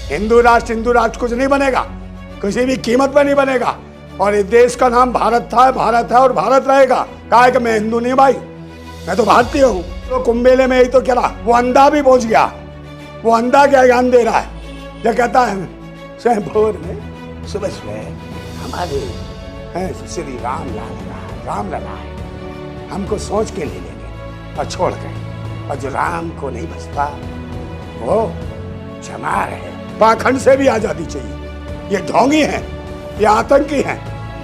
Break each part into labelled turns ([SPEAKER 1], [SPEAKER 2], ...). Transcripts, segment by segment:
[SPEAKER 1] हिंदू राष्ट्र कुछ नहीं बनेगा, किसी भी कीमत पर नहीं बनेगा। और इस देश का नाम भारत था, भारत है और भारत रहेगा। कहा है कि मैं हिंदू नहीं भाई, मैं तो भारतीय हूँ। तो कुंभ मेले में यही तो क्या रहा, वो अंधा भी पहुंच गया। वो अंधा क्या ज्ञान दे रहा है, जो कहता है स्वयं भोर में सुबह सुबह हमारे श्री राम लला है, हमको सोच के ले लेंगे और छोड़ गए। और जो राम को नहीं बचता वो चमार है। पाखंड से भी आजादी चाहिए। ये ढोंगी हैं, ये आतंकी हैं,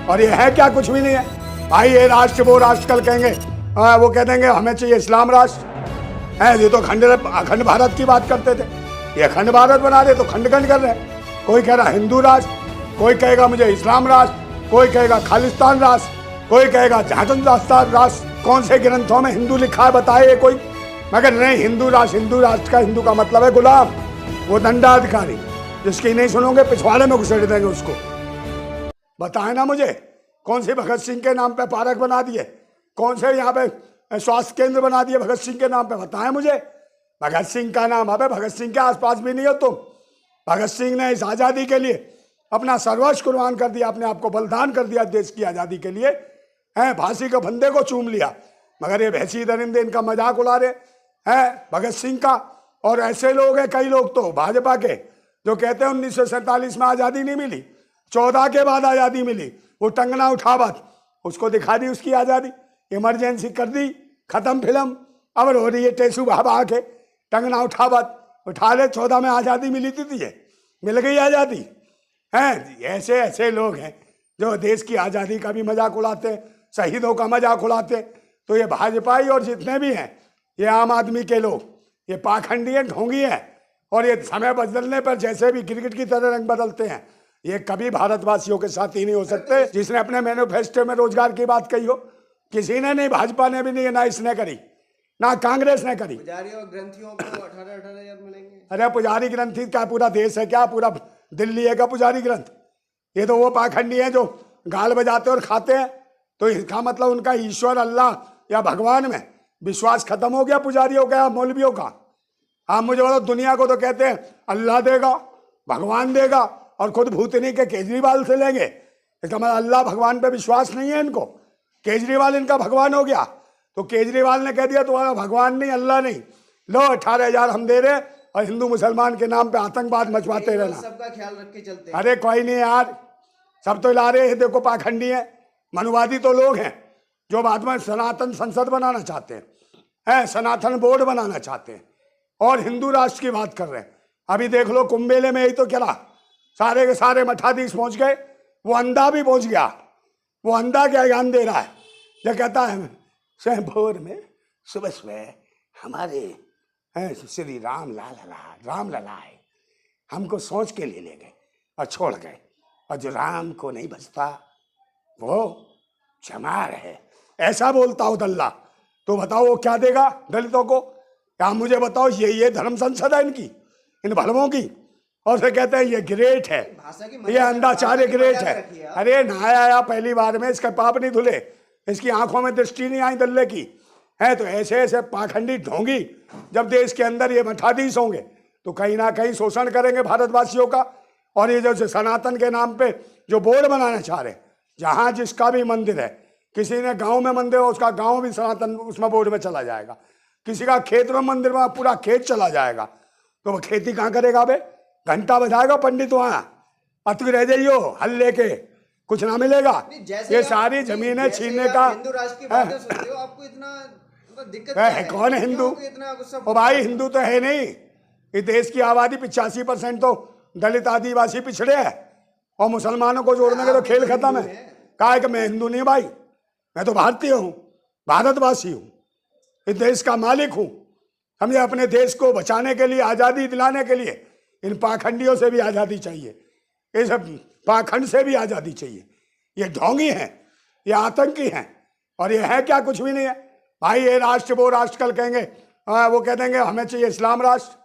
[SPEAKER 1] और ये है क्या, कुछ भी नहीं है भाई। ये राष्ट्र वो राष्ट्र कल कहेंगे, वो कह देंगे हमें चाहिए इस्लाम राष्ट्र है। ये तो अखंड भारत की बात करते थे, ये अखंड भारत बना रहे तो खंड खंड कर रहे हैं। कोई कह रहा हिंदू राष्ट्र, कोई कहेगा मुझे इस्लाम राष्ट्र, कोई कहेगा खालिस्तान राष्ट्र, कोई कहेगा झाटन राष्ट्र। कौन से ग्रंथों में हिंदू लिखा है बताए कोई? मगर नहीं, हिंदू राष्ट्र का हिंदू का मतलब है गुलाम, वो दंडाधिकारी। जिसकी नहीं सुनोगे पिछवाड़े में घुसेड़ देंगे उसको। बताए ना मुझे, कौन से भगत सिंह के नाम पे पार्क बना दिए, कौन से यहाँ पे स्वास्थ्य केंद्र बना दिए भगत सिंह के नाम पे? बताएं मुझे। भगत सिंह का नाम, अबे भगत सिंह के आसपास भी नहीं हो तुम। भगत सिंह ने इस आज़ादी के लिए अपना सर्वस्व कुर्बान कर दिया, अपने आप को बलिदान कर दिया देश की आज़ादी के लिए। हैं, फांसी के फंदे को चूम लिया। मगर ये भैंसी दरिंदे इनका मजाक उड़ा रहे हैं भगत सिंह का। और ऐसे लोग हैं, कई लोग तो भाजपा के, जो कहते हैं 1947 में आज़ादी नहीं मिली, 14 के बाद आज़ादी मिली। वो टंगना उठावत, उसको दिखा दी उसकी आज़ादी, इमरजेंसी कर दी, खत्म फिल्म। अब हो रही है टेसू भाभा के टंगना उठावत, उठा ले 14 में आज़ादी मिली थी, तुझे मिल गई आज़ादी। हैं, ऐसे ऐसे लोग हैं जो देश की आज़ादी का भी मजाक उड़ाते हैं, शहीदों का मजाक उड़ाते। तो ये भाजपाई और जितने भी हैं, ये आम आदमी के लोग, ये पाखंडी हैं, ढोंगी हैं। और ये समय बदलने पर जैसे भी क्रिकेट की तरह रंग बदलते हैं, ये कभी भारतवासियों के साथ ही नहीं हो सकते। जिसने अपने मैनिफेस्टो में रोजगार की बात कही हो, किसी ने नहीं, भाजपा ने भी नहीं, ना इसने करी, ना कांग्रेस ने करी।
[SPEAKER 2] पुजारी और ग्रंथियों को 18,000 मिलेंगे।
[SPEAKER 1] अरे पुजारी ग्रंथी क्या पूरा देश है क्या, पूरा दिल्ली है क्या पुजारी ग्रंथ? ये तो वो पाखंडी है जो गाल बजाते और खाते हैं। तो इसका मतलब उनका ईश्वर, अल्लाह या भगवान में विश्वास खत्म हो गया पुजारियों का या मौलवियों का। आप मुझे बताओ, दुनिया को तो कहते हैं अल्लाह देगा, भगवान देगा, और खुद भूतनी के केजरीवाल से लेंगे। इसका मतलब अल्लाह भगवान पे विश्वास नहीं है इनको। केजरीवाल इनका भगवान हो गया। तो केजरीवाल ने कह दिया तुम्हारा भगवान नहीं, अल्लाह नहीं, लो 18,000 हम दे रहे, और हिंदू मुसलमान के नाम पे आतंकवाद मचवाते रहना।
[SPEAKER 2] सबका ख्याल रख के चलते हैं।
[SPEAKER 1] अरे कोई नहीं यार, सब तो ला रहे हैं। देखो पाखंडी है, मनुवादी तो लोग हैं जो बाद में सनातन संसद बनाना चाहते हैं, सनातन बोर्ड बनाना चाहते हैं, और हिंदू राष्ट्र की बात कर रहे हैं। अभी देख लो कुंभ मेले में यही तो क्या रहा, सारे के सारे मठाधीश पहुंच गए। वो अंधा भी पहुंच गया। वो अंधा क्या ज्ञान दे रहा है, जो कहता है स्वयं भोर में सुबह सुबह हमारे श्री राम लला है, हमको सोच के ले गए और छोड़ गए। और जो राम को नहीं बचता वो चमार है। ऐसा बोलता हो दल्ला, तो बताओ वो क्या देगा दलितों को? क्या मुझे बताओ, ये धर्म संसद है इनकी, इन भलमों की? और फिर कहते हैं ये ग्रेट है, ये अंधाचार्य ग्रेट है। अरे नहाया आया पहली बार में, इसका पाप नहीं धुले, इसकी आंखों में दृष्टि नहीं आई दल्ले की है। तो ऐसे ऐसे पाखंडी ढोंगी जब देश के अंदर ये मठाधीश होंगे तो कहीं ना कहीं शोषण करेंगे भारतवासियों का। और ये जो सनातन के नाम पे जो बोर्ड बनाना चाह रहे, जहाँ जिसका भी मंदिर है, किसी ने गांव में मंदिर हो, उसका गांव भी सनातन उसमें बोर्ड में चला जाएगा। किसी का खेत में मंदिर में पूरा खेत चला जाएगा। तो वो खेती कहाँ करेगा बे? घंटा बजाएगा पंडित वहाँ, अतु रह जाइयो हल लेके, कुछ ना मिलेगा। ये सारी जमीनें छीनने का
[SPEAKER 2] हिंदू राष्ट्र की बातें सुनते हो, आपको इतना दिक्कत
[SPEAKER 1] है? कौन है हिंदू? ओ भाई हिंदू तो है नहीं। इस देश की आबादी 85% तो दलित आदिवासी पिछड़े हैं, और मुसलमानों को जोड़ने के तो खेल खत्म है। कहा है कि मैं हिंदू नहीं भाई, मैं तो भारतीय हूँ, भारतवासी हूँ, इस देश का मालिक हूँ। हमें अपने देश को बचाने के लिए, आज़ादी दिलाने के लिए इन पाखंडियों से भी आज़ादी चाहिए, इस पाखंड से भी आज़ादी चाहिए। ये ढोंगी हैं, ये आतंकी हैं, और ये है क्या, कुछ भी नहीं है भाई। ये राष्ट्र वो राष्ट्र कल कहेंगे, वो कह देंगे हमें चाहिए इस्लाम राष्ट्र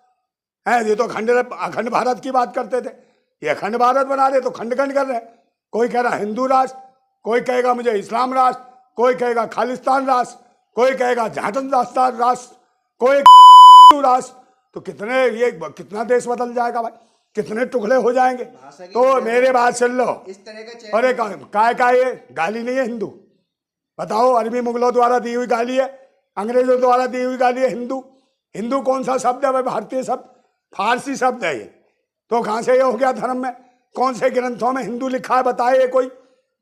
[SPEAKER 1] है। ये तो अखंड भारत की बात करते थे, ये अखंड भारत बना रहे तो खंड खंड कर रहे। कोई कह रहा हिंदू राष्ट्र, कोई कहेगा मुझे इस्लाम राष्ट्र, कोई कहेगा खालिस्तान राष्ट्र, कोई कहेगा झाटन राष्ट्र, कोई राष्ट्र। तो कितना देश बदल जाएगा भाई। कितने टुकड़े हो जाएंगे।
[SPEAKER 2] भाषा की
[SPEAKER 1] तो
[SPEAKER 2] वजह से
[SPEAKER 1] मेरे बात सुन लो।
[SPEAKER 2] इस तरह का चयन
[SPEAKER 1] अरे काय का ये गाली नहीं है हिंदू? बताओ, अरबी मुगलों द्वारा दी हुई गाली है, अंग्रेजों द्वारा दी हुई गाली है हिंदू। हिंदू कौन सा शब्द है भाई? भारतीय शब्द, फारसी शब्द है ये। तो कहाँ से ये हो गया धर्म में? कौन से ग्रंथों में हिंदू लिखा है बताए ये कोई?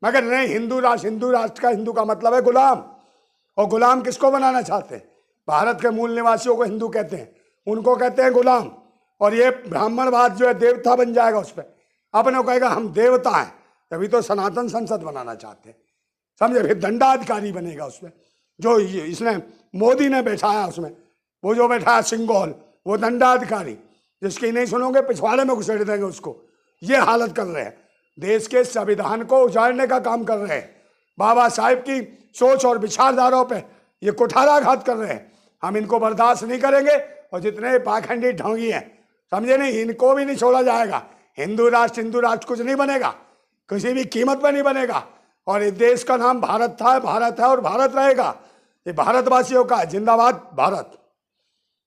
[SPEAKER 1] मगर नहीं, हिंदू राष्ट्र का हिंदू का मतलब है गुलाम। और गुलाम किसको बनाना चाहते हैं? भारत के मूल निवासियों को हिंदू कहते हैं, उनको कहते हैं गुलाम। और ये ब्राह्मणवाद जो है देवता बन जाएगा उस पर, अपने कहेगा हम देवता हैं, तभी तो सनातन संसद बनाना चाहते हैं, समझे? फिर दंडाधिकारी बनेगा उसमें, जो इसने मोदी ने बैठाया उसमें, वो जो बैठाया सिंगोल, वो दंडाधिकारी, जिसकी नहीं सुनोगे पिछवाड़े में घुसेड़ देंगे उसको। ये हालत कर रहे हैं, देश के संविधान को उजाड़ने का काम कर रहे हैं, बाबा साहेब की सोच और विचारधाराओं पे ये कुठाराघात कर रहे हैं। हम इनको बर्दाश्त नहीं करेंगे। और जितने पाखंडी ढोंगी हैं, समझे नहीं, इनको भी नहीं छोड़ा जाएगा। हिंदू राष्ट्र कुछ नहीं बनेगा, किसी भी कीमत पर नहीं बनेगा। और इस देश का नाम भारत था, भारत है और भारत रहेगा। ये भारतवासियों का जिंदाबाद भारत।